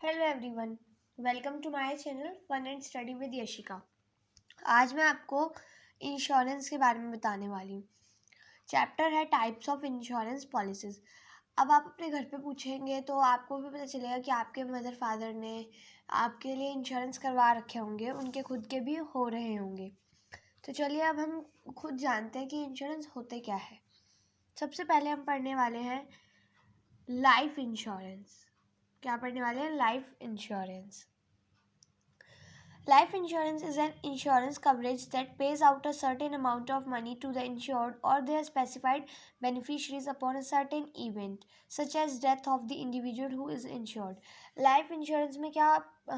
Hello everyone, welcome to my channel fun and study with Yashika. आज मैं आपको insurance के बारे में बताने वाली हूँ। चैप्टर है टाइप्स ऑफ इंश्योरेंस पॉलिसीज़। अब आप अपने घर पे पूछेंगे तो आपको भी पता चलेगा कि आपके मदर फादर ने आपके लिए इंश्योरेंस करवा रखे होंगे, उनके खुद के भी हो रहे होंगे। तो चलिए अब हम खुद जानते हैं कि इंश्योरेंस होते क्या है। सबसे पहले हम पढ़ने वाले हैं लाइफ इंश्योरेंस। क्या पढ़ने वाले हैं? Life insurance. Life insurance is an insurance coverage that pays out a certain amount of money to the insured or their specified beneficiaries upon a certain event, such as death of the individual who is insured. Life insurance में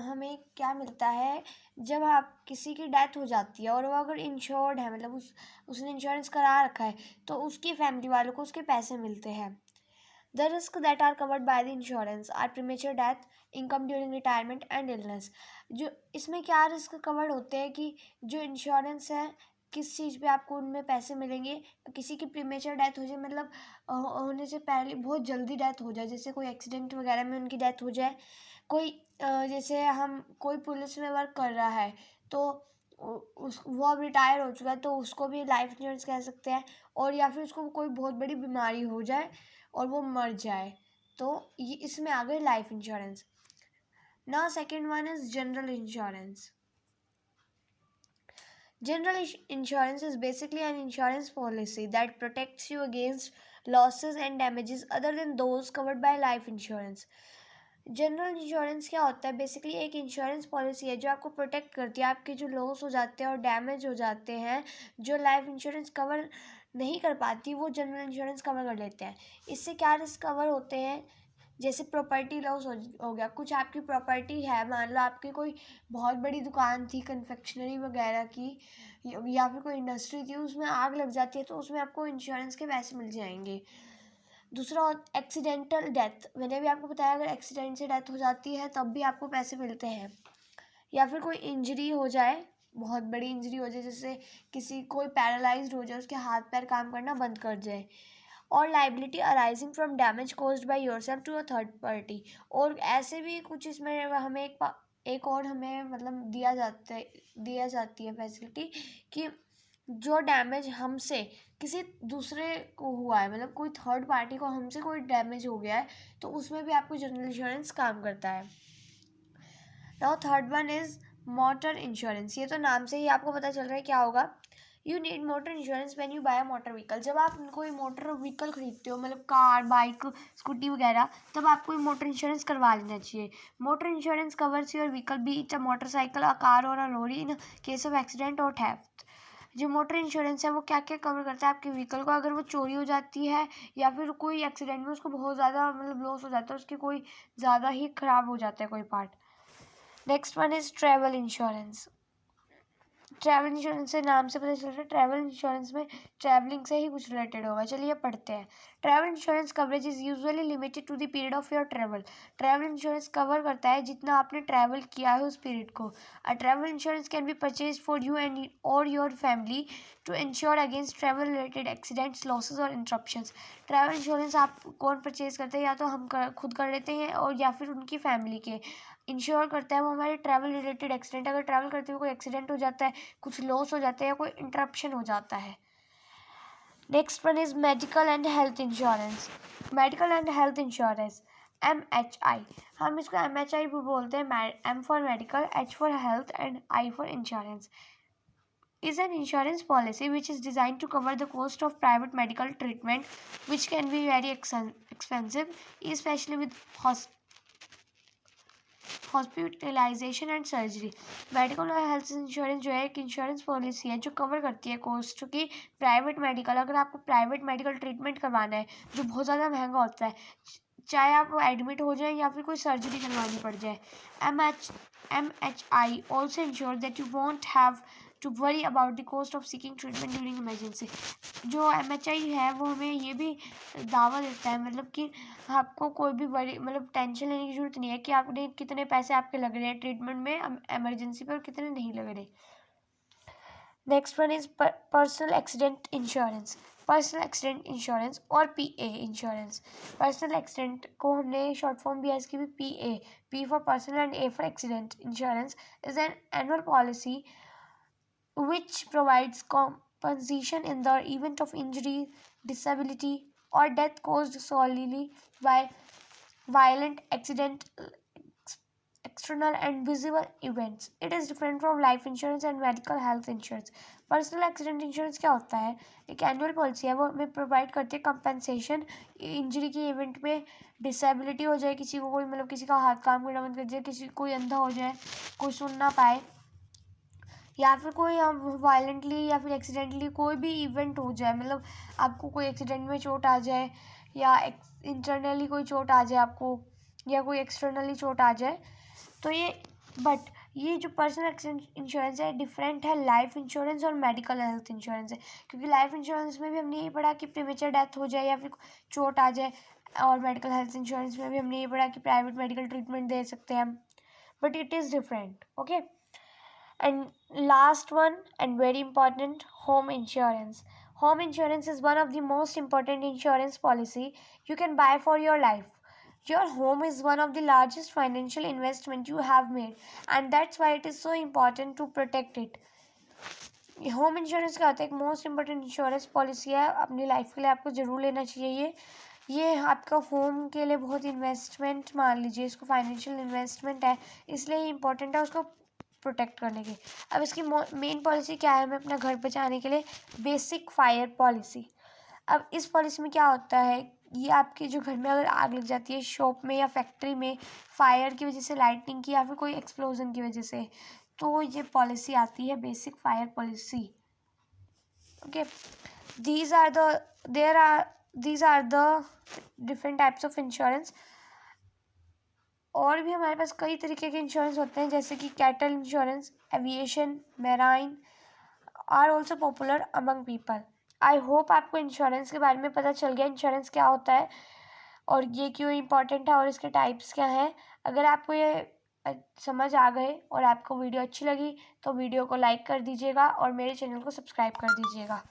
हमें क्या मिलता है? जब आप किसी की death हो जाती है और वो अगर इंश्योर्ड है, मतलब उसने इंश्योरेंस करा रखा है, तो उसकी फैमिली वालों को उसके पैसे मिलते हैं। The risks that are covered by the insurance are premature death, income during retirement and illness. जो इसमें क्या रिस्क कवर्ड होते हैं कि जो इंश्योरेंस है किस चीज़ पे आपको उनमें पैसे मिलेंगे। किसी की प्रीमेचर डेथ हो जाए, मतलब होने से पहले बहुत जल्दी डेथ हो जाए, जैसे कोई एक्सीडेंट वगैरह में उनकी डेथ हो जाए। कोई जैसे हम कोई पुलिस में वर्क कर रहा है तो वो अब रिटायर हो चुका है तो उसको भी लाइफ इंश्योरेंस कह सकते हैं। और या फिर उसको कोई बहुत बड़ी बीमारी हो जाए और वो मर जाए, तो ये इसमें आ गई life insurance. Now second one is general insurance. General insurance is basically an insurance policy that protects you against losses and damages other than those covered by life insurance. General insurance क्या होता है? Basically एक insurance policy है जो आपको protect करती है। आपके जो लॉस हो जाते हैं और डैमेज हो जाते हैं, जो लाइफ इंश्योरेंस कवर नहीं कर पाती, वो जनरल इंश्योरेंस कवर कर लेते हैं। इससे क्या रिस्क कवर होते हैं? जैसे प्रॉपर्टी लॉस हो गया, कुछ आपकी प्रॉपर्टी है, मान लो आपकी कोई बहुत बड़ी दुकान थी कन्फेक्शनरी वगैरह की, या फिर कोई इंडस्ट्री थी, उसमें आग लग जाती है तो उसमें आपको इंश्योरेंस के पैसे मिल जाएंगे। दूसरा एक्सीडेंटल डेथ, मैंने भी आपको बताया अगर एक्सीडेंट से डेथ हो जाती है तब भी आपको पैसे मिलते हैं। या फिर कोई इंजरी हो जाए, बहुत बड़ी इंजरी हो जाए, जैसे कोई पैरालाइज्ड हो जाए, उसके हाथ पैर काम करना बंद कर जाए। और liability arising from damage caused by yourself to a third party. और ऐसे भी कुछ इसमें हमें एक और हमें मतलब दिया जाती है फैसिलिटी कि जो डैमेज हमसे किसी दूसरे को हुआ है, मतलब कोई थर्ड पार्टी को हमसे कोई डैमेज हो गया है, तो उसमें भी आपको जनरल इंश्योरेंस काम करता है। Now third one is motor insurance. ये तो नाम से ही आपको पता चल रहा है क्या होगा। You need motor insurance when you buy a motor vehicle. जब आप कोई मोटर व्हीकल खरीदते हो, मतलब कार, बाइक, स्कूटी वगैरह, तब आपको मोटर इंश्योरेंस करवा लेना चाहिए। Motor insurance covers your vehicle, be it a motorcycle, a car और a lorry, in case of accident और थेफ्ट। जो मोटर इंश्योरेंस है वो क्या क्या कवर करता है? आपके व्हीकल को अगर वो चोरी हो जाती है या फिर कोई एक्सीडेंट में उसको बहुत ज़्यादा मतलब लॉस हो जाता है, उसके कोई ज़्यादा ही ख़राब हो जाता है कोई part. Next one is travel insurance. Travel insurance से नाम से पता चल रहा है ट्रैवल इंश्योरेंस में ट्रैवलिंग से ही कुछ रिलेटेड होगा। चलिए पढ़ते हैं। Travel insurance coverage is usually limited to the period of your travel. Travel insurance cover करता है जितना आपने ट्रैवल किया है उस पीरियड को। A travel insurance can be purchase for you and और your family to insure against travel related accidents, losses और इंटरप्शंस। ट्रैवल इंश्योरेंस आप कौन परचेज करते हैं? या तो हम खुद कर लेते हैं और या फिर उनकी फैमिली के इंश्योर करता है वो हमारे ट्रैवल रिलेटेड एक्सीडेंट। अगर ट्रैवल करते हुए कोई एक्सीडेंट हो जाता है, कुछ लॉस हो जाता है या कोई इंटरप्शन हो जाता है। Next one is medical and health insurance. Medical and health insurance, MHI। हम इसको MHI भी बोलते हैं। M for medical, H for health and I for insurance. is an insurance policy which is designed to cover the cost of private medical treatment, which can be very expensive, especially with hospitalisation and surgery. Medical और health insurance जो है एक insurance policy है जो cover करती है cost की private medical. अगर आपको प्राइवेट मेडिकल ट्रीटमेंट करवाना है जो बहुत ज़्यादा महंगा होता है, चाहे आप एडमिट हो जाए या फिर कोई सर्जरी करवानी पड़ जाए। MHI also insure that you won't have to worry about the cost of seeking treatment during emergency. जो MHI है वो हमें ये भी दावा देता है, मतलब कि आपको कोई भी बड़ी मतलब टेंशन लेने की ज़रूरत नहीं है कि आपने कितने पैसे आपके लग रहे हैं ट्रीटमेंट में एमरजेंसी पर और कितने नहीं लग रहे। Next one is personal accident insurance. Personal accident insurance और PA इंश्योरेंस। पर्सनल एक्सीडेंट को हमने शॉर्ट फॉर्म भी है इसकी भी PA, P for personal and A for accident insurance is an annual policy which provides compensation in the event of injury, disability, or death caused solely by violent accident, external and visible events. It is different from life insurance and medical health insurance. Personal accident insurance क्या होता है? एक annual policy है, वो हमें provide करती है compensation injury के इवेंट में। डिसेबिलिटी हो जाए किसी को, कोई मतलब किसी का हाथ काम करना बंद कर जाए, किसी कोई अंधा हो जाए, कोई सुन ना पाए, या फिर कोई वायलेंटली या फिर एक्सीडेंटली कोई भी इवेंट हो जाए, मतलब आपको कोई एक्सीडेंट में चोट आ जाए या इंटरनली कोई चोट आ जाए आपको, या कोई एक्सटर्नली चोट आ जाए, तो ये जो पर्सनल एक्सीडेंट इंश्योरेंस है डिफरेंट है लाइफ इंश्योरेंस और मेडिकल हेल्थ इंश्योरेंस से। क्योंकि लाइफ इंश्योरेंस में भी हमने ये पढ़ा कि प्रीमेचर डेथ हो जाए या फिर चोट आ जाए, और मेडिकल हेल्थ इंश्योरेंस में भी हमने ये पढ़ा कि प्राइवेट मेडिकल ट्रीटमेंट दे सकते हैं हम, but it is different. Okay, and last one and very important, home insurance. Home insurance is one of the most important insurance policy you can buy for your life. Your home is one of the largest financial investment you have made, and that's why it is so important to protect it. Home insurance क्या होता है? एक most important insurance policy है अपनी life के लिए, आपको ज़रूर लेना चाहिए। ये आपका होम के लिए बहुत इन्वेस्टमेंट मान लीजिए, इसको फाइनेंशियल इन्वेस्टमेंट है, इसलिए इंपॉर्टेंट है उसको प्रोटेक्ट करने की। अब इसकी मेन पॉलिसी क्या है? हमें अपना घर बचाने के लिए बेसिक फायर पॉलिसी। अब इस पॉलिसी में क्या होता है, ये आपके जो घर में अगर आग लग जाती है, शॉप में या फैक्ट्री में, फायर की वजह से, लाइटनिंग की या फिर कोई एक्सप्लोजन की वजह से, तो ये पॉलिसी आती है basic fire policy. Okay, these are the these are the different types of insurance। और भी हमारे पास कई तरीके के इंश्योरेंस होते हैं, जैसे कि cattle insurance, aviation, marine are also popular among people. I hope आपको इंश्योरेंस के बारे में पता चल गया, इंश्योरेंस क्या होता है और ये क्यों इम्पोर्टेंट है और इसके टाइप्स क्या हैं। अगर आपको ये समझ आ गए और आपको वीडियो अच्छी लगी तो वीडियो को लाइक कर दीजिएगा और मेरे चैनल को सब्सक्राइब कर दीजिएगा।